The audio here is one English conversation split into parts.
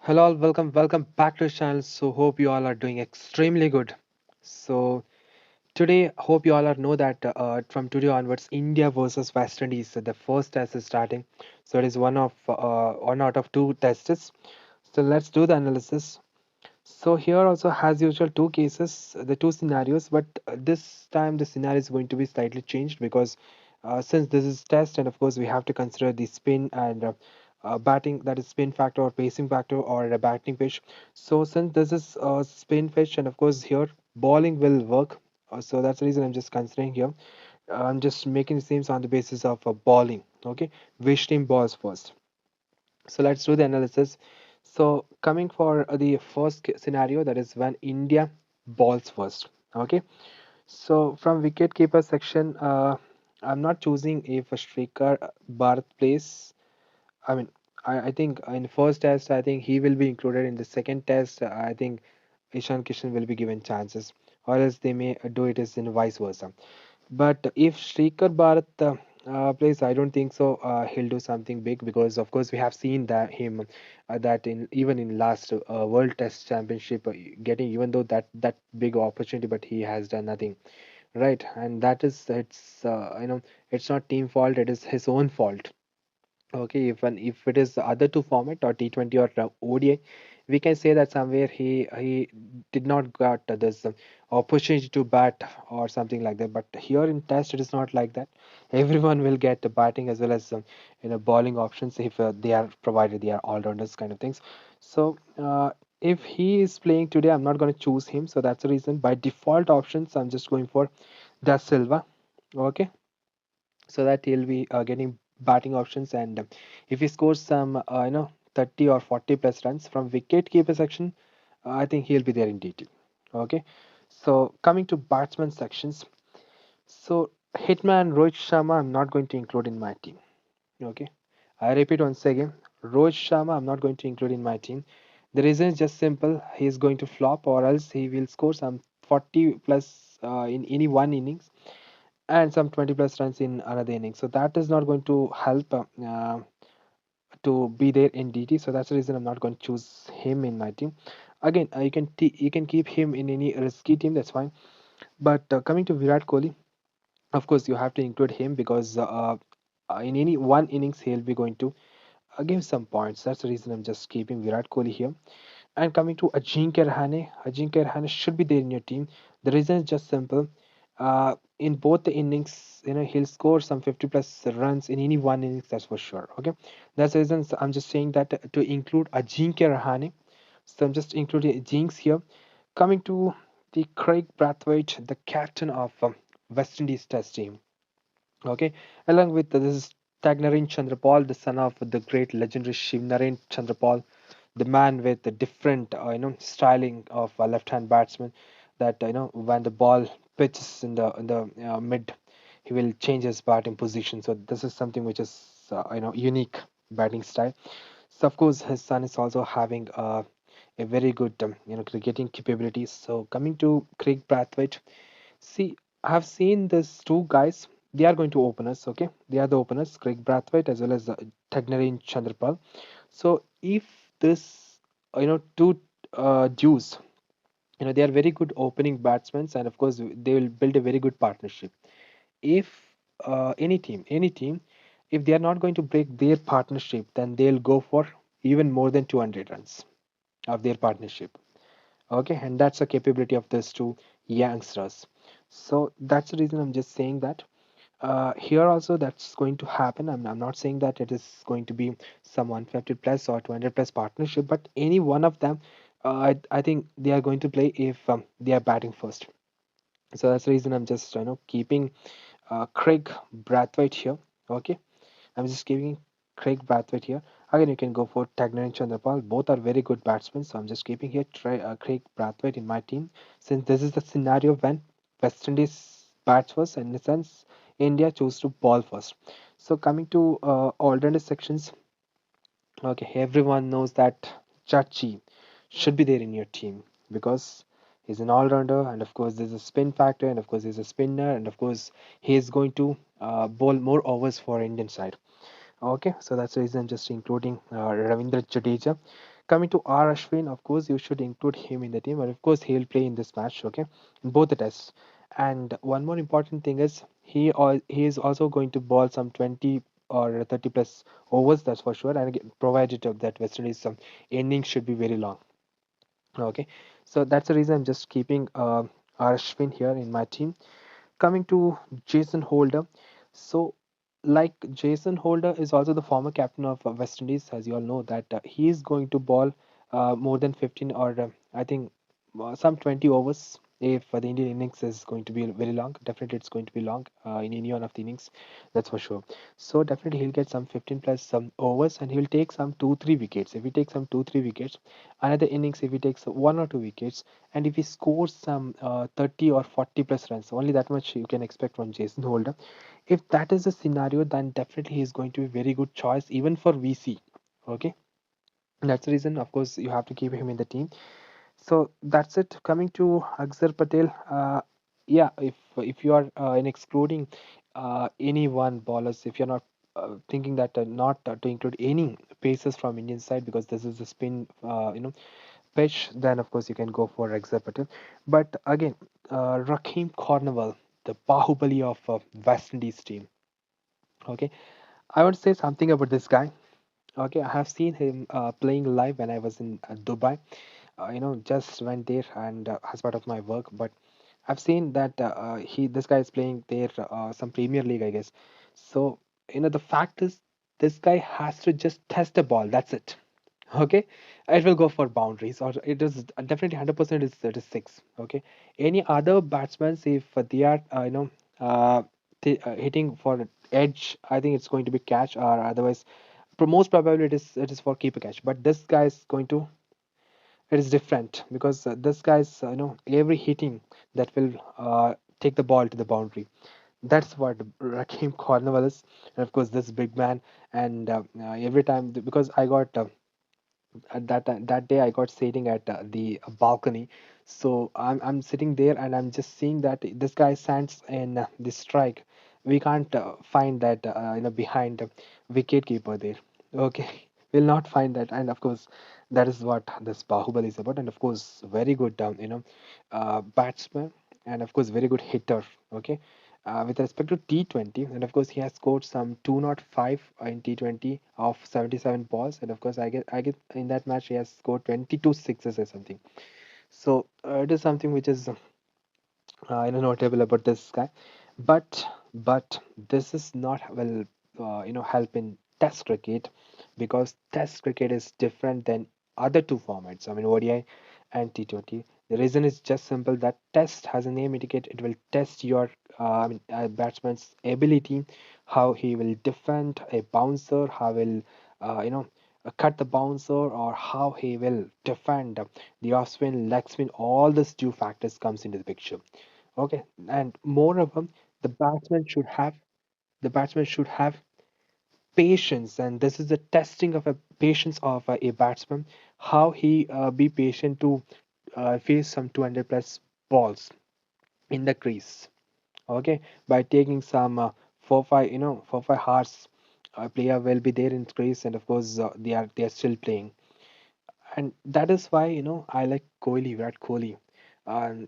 Hello, all, welcome back to the channel. So hope you all are doing extremely good. So today, hope you all are know that from today onwards, India versus West Indies, the first test is starting. So it is one out of two tests. So let's do the analysis. So here also, as usual, two cases, the two scenarios, but this time the scenario is going to be slightly changed because since this is test, and of course we have to consider the spin and batting, that is spin factor or pacing factor or a batting pitch. So since this is a spin pitch, and of course here bowling will work. So that's the reason I'm just considering here. I'm just making the seams on the basis of bowling. Okay, which team balls first? So let's do the analysis. So coming for the first scenario, that is when India balls first. Okay. So from wicket keeper section, I'm not choosing if a striker Bharat plays. I mean, I think in first test, I think he will be included. In the second test, I think Ishan Kishan will be given chances, or else they may do it as in vice versa. But if Shrikar Bharat plays, I don't think so. He'll do something big because, of course, we have seen that him that in even in last World Test Championship, getting even though that big opportunity, but he has done nothing, right? And that is it's not team fault; it is his own fault. Okay, if it is the other two format or T20 or ODI, we can say that somewhere he did not got this opportunity to bat or something like that. But here in Test, it is not like that. Everyone will get the batting as well as bowling options if they are provided they are all rounders kind of things. So if he is playing today, I'm not going to choose him. So that's the reason. By default options, I'm just going for Da Silva. Okay, so that he'll be getting batting options, and if he scores some 30 or 40 plus runs from wicket keeper section, I think he'll be there in detail. Okay, so coming to batsman sections, so hitman Rohit Sharma I'm not going to include in my team. Okay, I repeat once again, Rohit Sharma I'm not going to include in my team. The reason is just simple: he is going to flop, or else he will score some 40 plus in any one innings and some 20 plus runs in another inning. So that is not going to help to be there in DT. So that's the reason I'm not going to choose him in my team. Again, you can keep him in any risky team. That's fine. But coming to Virat Kohli, of course you have to include him because in any one innings he'll be going to give some points. That's the reason I'm just keeping Virat Kohli here. And coming to Ajinkya Rahane should be there in your team. The reason is just simple. In both the innings, he'll score some 50 plus runs in any one innings, that's for sure. Okay, that's the reason I'm just saying that to include Ajinkya Rahane. So I'm just including Jinx here. Coming to the Craig Brathwaite, the captain of West Indies Test team. Okay, along with this is Tagnarin Chandrapal, the son of the great legendary Shivnaren Chandrapal, the man with the different styling of a left-hand batsman. That when the ball pitches in the mid, he will change his batting position. So this is something which is unique batting style. So of course his son is also having a very good cricketing capabilities. So coming to Craig Brathwaite, see, I've seen these two guys. They are going to open us, okay? They are the openers, Craig Brathwaite as well as Tagnarin Chandrapal. So if this, two duos, they are very good opening batsmen, and of course they will build a very good partnership. If any team, if they are not going to break their partnership, then they'll go for even more than 200 runs of their partnership. Okay, and that's the capability of these two youngsters. So that's the reason I'm just saying that here also that's going to happen. I'm not saying that it is going to be some 150 plus or 200 plus partnership, but any one of them, I think they are going to play if they are batting first. So that's the reason I'm just keeping Craig Brathwaite here. Okay, I'm just giving Craig Brathwaite here. Again, you can go for Tagner and Chandrapal. Both are very good batsmen. So I'm just keeping here Craig Brathwaite in my team. Since this is the scenario when West Indies bats first, and in a sense, India chose to ball first. So coming to alternate sections, okay, everyone knows that Chachi should be there in your team because he's an all-rounder, and of course there's a spin factor, and of course he's a spinner, and of course he is going to bowl more overs for Indian side. Okay, so that's the reason just including Ravindra Jadeja. Coming to R. Ashwin, of course, you should include him in the team, and of course, he'll play in this match, okay, in both the tests. And one more important thing is he is also going to bowl some 20 or 30 plus overs, that's for sure, and again, provided that West Indies innings should be very long. Okay, so that's the reason I'm just keeping R. Ashwin here in my team. Coming to Jason Holder, so like Jason Holder is also the former captain of West Indies, as you all know that he is going to bowl more than 15 or I think some 20 overs. If the Indian innings is going to be very long, definitely it's going to be long in any one of the innings, that's for sure. So definitely he'll get some 15 plus some overs and he'll take some 2 3 wickets. If he takes some 2 3 wickets, another innings if he takes 1 or 2 wickets, and if he scores some 30 or 40 plus runs, only that much you can expect from Jason Holder. If that is the scenario, then definitely he is going to be very good choice even for VC. Okay, that's the reason, of course, you have to keep him in the team. So that's it. Coming to Akshar Patel, yeah, if you are in excluding any one bowlers, if you're not thinking that not to include any pacers from Indian side because this is a spin, pitch, then of course you can go for Akshar Patel. But again, Raheem Cornwall, the Bahubali of West Indies team. Okay, I want to say something about this guy. Okay, I have seen him playing live when I was in Dubai. Just went there and as part of my work. But I've seen that this guy is playing there some Premier League, I guess. So the fact is, this guy has to just test the ball. That's it. Okay, it will go for boundaries, or it is definitely 100% is it is six. Okay, any other batsmen, if they are hitting for edge, I think it's going to be catch, or otherwise, most probably it is for keeper catch. But this guy is going to it is different because this guy's every hitting that will take the ball to the boundary. That's what Raheem Cornwall is, and of course this big man. And every time because I got at that day I got sitting at the balcony, so I'm sitting there and I'm just seeing that this guy stands in the strike. We can't find that behind the wicket keeper there. Okay, we'll not find that, and of course that is what this Bahubali is about. And of course very good batsman, and of course very good hitter. Okay, with respect to T20, and of course he has scored some 205 in T20 of 77 balls, and of course I get in that match he has scored 22 sixes or something. So it is something which is notable about this guy. But this is not will help in Test cricket because Test cricket is different than other two formats. I mean ODI and T20. The reason is just simple that Test has a name indicate it will test your batsman's ability, how he will defend a bouncer, how will cut the bouncer, or how he will defend the off spin, leg spin. All these two factors comes into the picture. Okay, and moreover, the batsman should have the batsman should have patience, and this is the testing of a patience of a batsman, how he be patient to face some 200 plus balls in the crease. Okay, by taking some 4 5 hours, a player will be there in crease, and of course they are still playing. And that is why I like Kohli, Virat Kohli,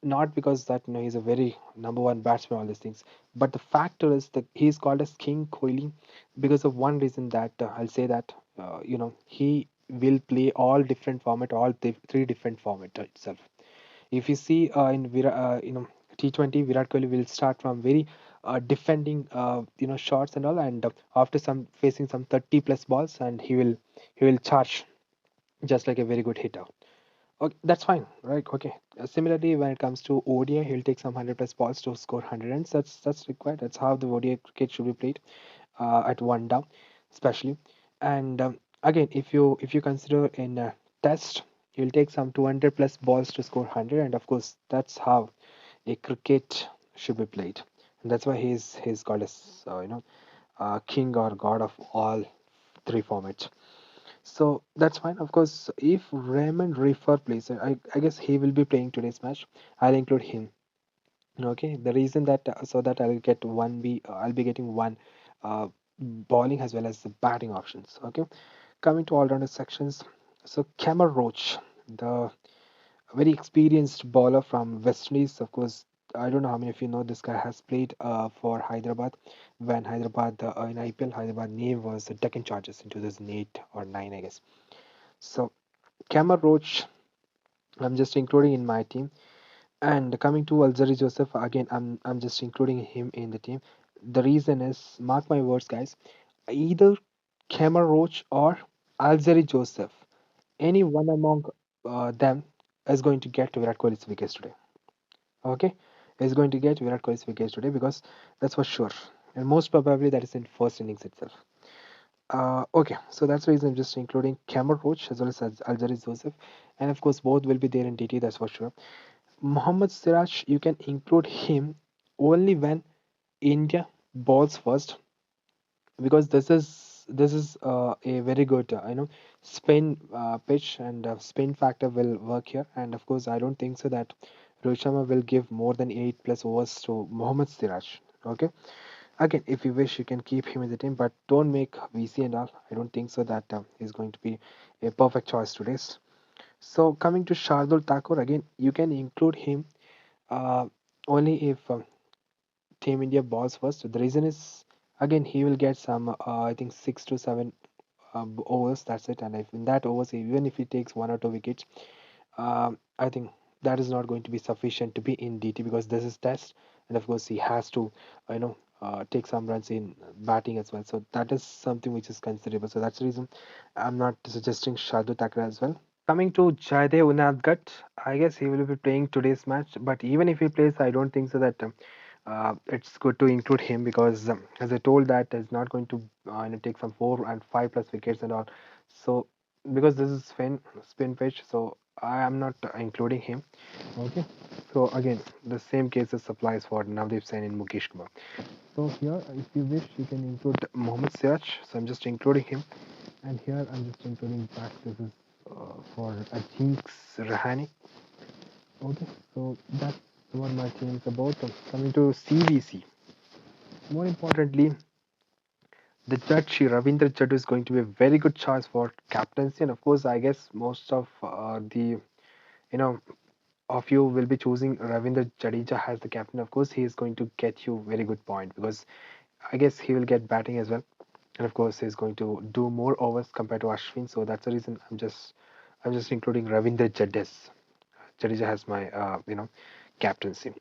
not because that he's a very number one batsman, all these things, but the factor is that he's called as King Kohli because of one reason that I'll say that he will play all different format, all three different format itself. If you see in T20, Virat Kohli will start from very defending shots and all, and after some facing some 30 plus balls, and he will charge just like a very good hitter. Okay, that's fine, right? Okay. Similarly, when it comes to ODI, he'll take some 100 plus balls to score 100 runs. That's required. That's how the ODI cricket should be played at one down, especially. And again, if you consider in a test, he'll take some 200 plus balls to score 100, and of course, that's how a cricket should be played. And that's why he's called as king or god of all three formats. So that's fine. Of course, if Raymond Refer plays, I guess he will be playing today's match. I'll include him. Okay. The reason that so that I'll be getting one bowling as well as the batting options. Okay. Coming to all rounder sections, So Cameron Roach, the very experienced bowler from West Indies. Of course, I don't know how many of you know this guy has played for Hyderabad when Hyderabad in IPL. Hyderabad name was the Deccan Chargers in 2008 or 9, I guess. So Cameron Roach, I'm just including in my team. And coming to Alzari Joseph, again, I'm just including him in the team. The reason is, mark my words, guys, either Cameron Roach or Alzari Joseph, any one among them is going to get Virat Kohli's wickets today. Okay, is going to get Virat Kohli's wickets today because that's for sure, and most probably that is in first innings itself. Okay, so that's the reason I'm just including Cameron Roach as well as Alzari Joseph, and of course both will be there in DT. That's for sure. Mohammad Siraj, you can include him only when India balls first because this is a very good spin pitch and spin factor will work here, and of course I don't think so that Rohit Sharma will give more than 8 plus overs to Mohammad Siraj. Okay, again, if you wish you can keep him in the team, but don't make VC and all. I don't think so that he's going to be a perfect choice today. So coming to Shardul Thakur, again you can include him uh, only if Team India balls first. The reason is, again, he will get some, I think, 6 to 7 overs. That's it. And if in that overs, even if he takes 1 or 2 wickets, I think that is not going to be sufficient to be in DT because this is test, and of course he has to, take some runs in batting as well. So that is something which is considerable. So that's the reason I'm not suggesting Shardul Thakur as well. Coming to Jaidev Unadgat, I guess he will be playing today's match. But even if he plays, I don't think so that it's good to include him because, as I told, that is not going to take some 4 and 5 plus wickets and all. So because this is spin pitch, so I am not including him. Okay. So again, the same cases applies for Navdeep Sen and Mukesh Kumar. So here, if you wish, you can include Mohammad Siraj. So I'm just including him, and here I'm just including back. This is for Ajinx Rahani. Okay, so that's what my team is about. Coming to CVC, more importantly, the judge Ravindra Jaddu is going to be a very good choice for captaincy, and of course, I guess most of the you know of you will be choosing Ravindra Jadeja as the captain. Of course, he is going to get you very good point because I guess he will get batting as well, and of course, he's going to do more overs compared to Ashwin. So that's the reason I'm just including Ravindra Jadeja. Jadeja has my captaincy.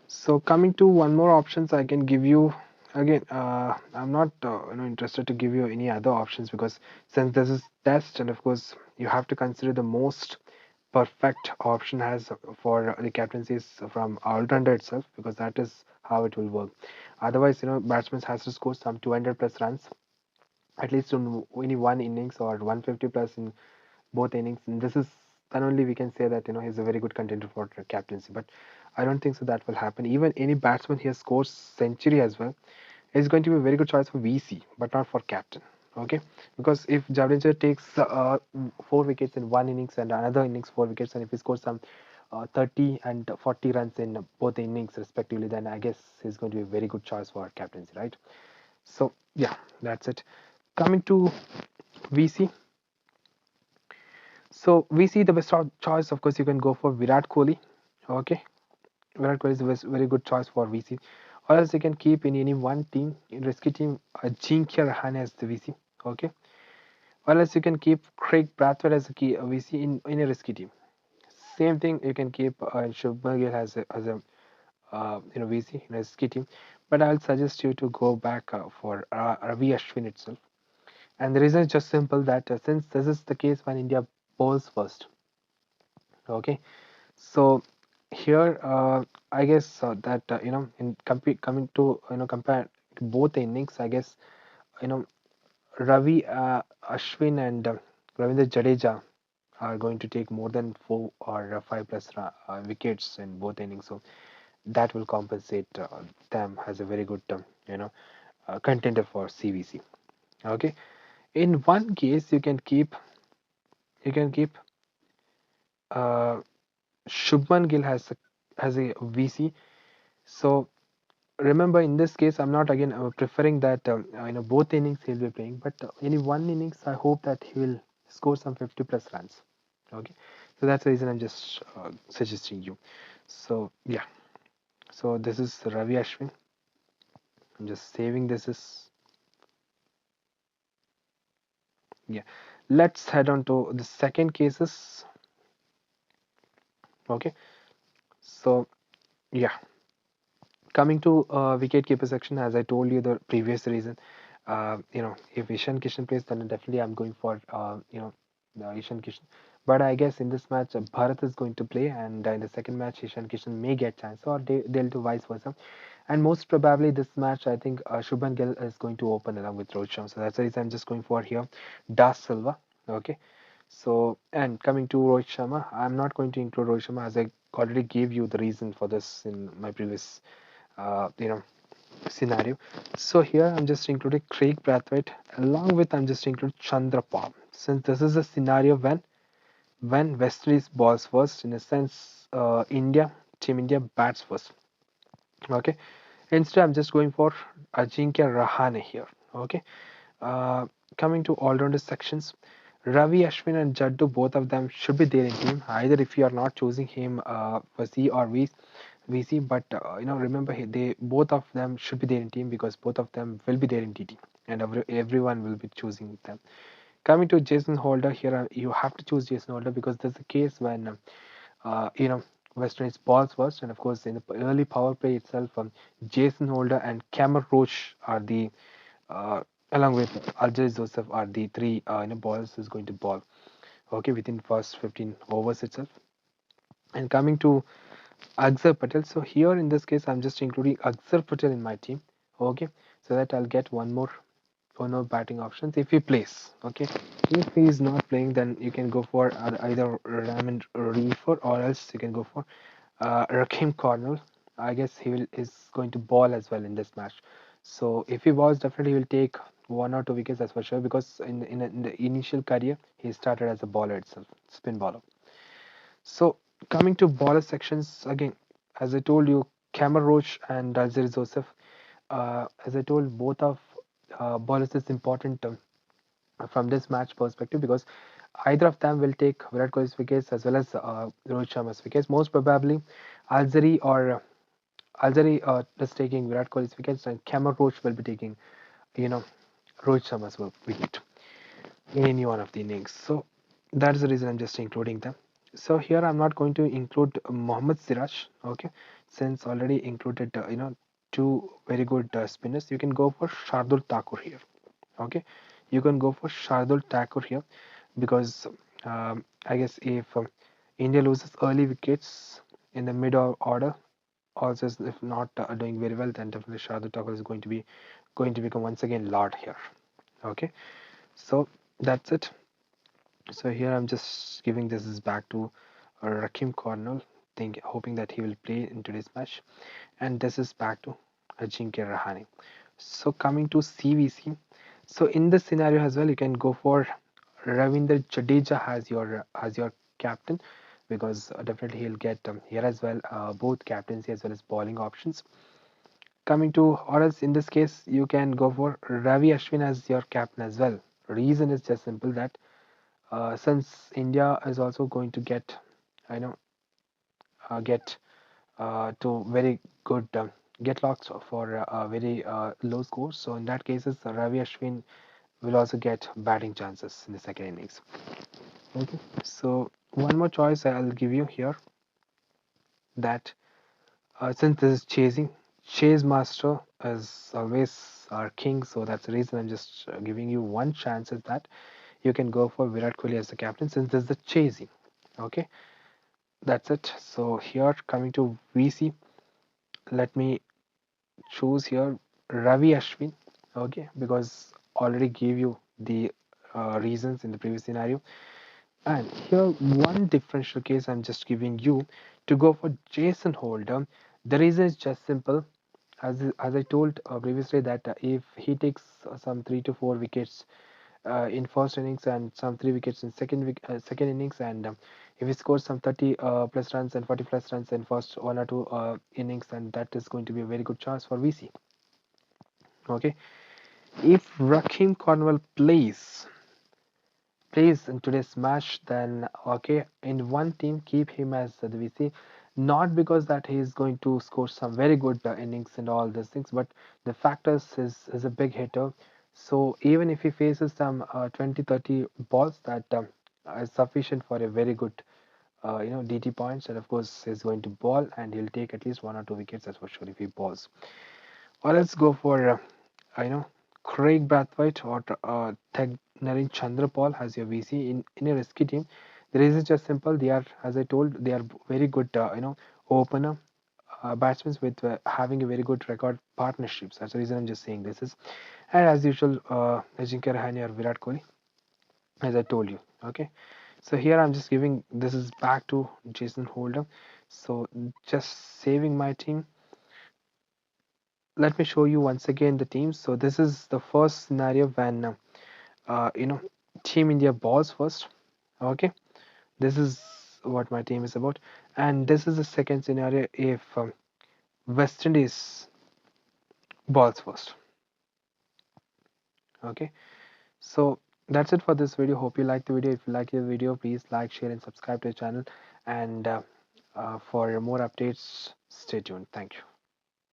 So coming to one more options, I can give you again. I'm not interested to give you any other options because since this is test, and of course you have to consider the most perfect option has for the captaincy is from all-rounder itself because that is how it will work. Otherwise, batsman has to score some 200 plus runs at least in any one innings or 150 plus in both innings. And this is then only we can say that he's a very good contender for captaincy. But I don't think so that will happen. Even any batsman here scores century as well is going to be a very good choice for VC, but not for captain. Okay, because if Jadeja takes 4 wickets in one innings and another innings 4 wickets, and if he scores some 30 and 40 runs in both innings respectively, then I guess he's going to be a very good choice for captaincy, right? So yeah, that's it. Coming to VC, so we see the best choice. Of course, you can go for Virat Kohli. Okay, Virat Kohli is a very good choice for VC. Or else you can keep in any one team, in risky team, Ajinkya Rahane as the VC. Okay, or else you can keep Craig Brathwaite as a key VC in a risky team. Same thing you can keep Shubman Gill as a VC in a risky team. But I'll suggest you to go back for Ravi Ashwin itself. And the reason is just simple that since this is the case when India bowls first. Okay, so here, I guess that in coming to compare both the innings, I guess you know Ravi Ashwin and Ravindra Jadeja are going to take more than 4 or 5 plus wickets in both innings, so that will compensate them as a very good contender for CVC. Okay, in one case you can keep uh, Shubman Gill has a VC. So remember, in this case, I'm not again preferring that both innings he'll be playing, but any one innings, I hope that he will score some 50 plus runs. Okay, so that's the reason I'm just suggesting you. So yeah, so this is Ravi Ashwin. I'm just saving this as yeah. Let's head on to the second cases. Okay, so yeah, coming to wicket keeper section, as I told you the previous reason, if Ishan Kishan plays, then definitely I'm going for Ishan Kishan. But I guess in this match, Bharat is going to play, and in the second match, Ishan Kishan may get chance, or they'll do vice versa. And most probably this match, I think Shubman Gill is going to open along with Rohit Sharma. So that's the reason I'm just going for here, Das Silva. Okay. So, and coming to Rohit Sharma, I'm not going to include Rohit Sharma as I already gave you the reason for this in my previous uh, you know scenario. So here I'm just including Craig Brathwaite along with I'm just including Chandrapal, since this is a scenario when West Indies balls first, in a sense Team India bats first. Okay, instead I'm just going for Ajinkya Rahane here. Okay, uh, coming to all-rounder sections, Ravi Ashwin and Jaddu, both of them should be there in team. Either if you are not choosing him for C or VC, but remember they both of them should be there in team because both of them will be there in TT, and everyone will be choosing them. Coming to Jason Holder here, you have to choose Jason Holder because there's a case when West Indies balls first, and of course in the early power play itself, Jason Holder and Cameron Roach are the uh, along with Aljaris Joseph are the three ballers who's going to ball. Okay, within first 15 overs itself. And coming to Akshar Patel, so here in this case I'm just including Akshar Patel in my team. Okay, so that I'll get one more batting options if he plays. Okay, if he is not playing, then you can go for either Raman Reefer or else you can go for Rakim Cornell. I guess is going to ball as well in this match. So if he balls, definitely he will take one or two wickets, that's for sure. Because in the initial career, he started as a bowler itself, spin bowler. So coming to bowler sections again, as I told you, Cameron Roach and Dalzir Joseph. As I told, both of bowlers is important from this match perspective because either of them will take Virat Kohli's wickets as well as Rohit Sharma's wickets. Most probably, Alzari or Alzari is taking Virat Kohli's wickets, and Cameron Roach will be taking, you know, Rohit Sharma's wicket in any one of the innings. So that's the reason I'm just including them. So here I'm not going to include Mohammad Siraj, okay, since already included, two very good spinners. You can go for Shardul Thakur here, okay. You can go for Shardul Thakur here because I guess if India loses early wickets in the mid order, also if not doing very well, then definitely Shardul Thakur is going to become once again Lord here. Okay, so that's it. So here I'm just giving this is back to Rakim Cornell, hoping that he will play in today's match, and this is back to Ajinkya Rahane. So coming to CVC, so in this scenario as well, you can go for Ravinder Jadeja as your captain because definitely he'll get here as well both captaincy as well as bowling options. Coming to or else in this case you can go for Ravi Ashwin as your captain as well. Reason is just simple that since India is also going to get I know get to very good get locks for very low scores. So in that cases, Ravi Ashwin will also get batting chances in the second innings. Okay. So one more choice I'll give you here that since this is chasing, Chase Master is always our king. So that's the reason I'm just giving you one chance is that you can go for Virat Kohli as the captain since this is the chasing. Okay. That's it. So here coming to VC, let me choose here Ravi Ashwin, okay, because already gave you the reasons in the previous scenario. And here, one differential case I'm just giving you to go for Jason Holder. The reason is just simple. As I told previously that if he takes some 3 to 4 wickets in first innings and some 3 wickets in second innings, and if he scores some 30 plus runs and 40 plus runs in first one or two innings, then that is going to be a very good chance for VC. Okay, if Rakim Cornwall plays, plays in today's match, then okay, in one team keep him as the VC, not because that he is going to score some very good innings and all these things, but the factors is a big hitter. So even if he faces some 20, 30 balls, that is sufficient for a very good DT points, and of course he's going to ball and he'll take at least 1 or 2 wickets, that's for sure, if he balls. Or let's go for Craig Brathwaite or Thegnarine Chandrapal as your VC in a risky team. The reason is just simple. They are, as I told, they are very good, opener batsmen with having a very good record partnerships. That's the reason I'm just saying this is. And as usual, Ajinkya Rahane or Virat Kohli, as I told you. Okay. So here I'm just giving this is back to Jason Holder. So just saving my team. Let me show you once again the teams. So this is the first scenario when uh, you know Team India balls first. Okay, this is what my team is about, and this is the second scenario if West Indies balls first. Okay, so that's it for this video. Hope you liked the video. If you like the video, please like, share, and subscribe to the channel. And for more updates, stay tuned. Thank you.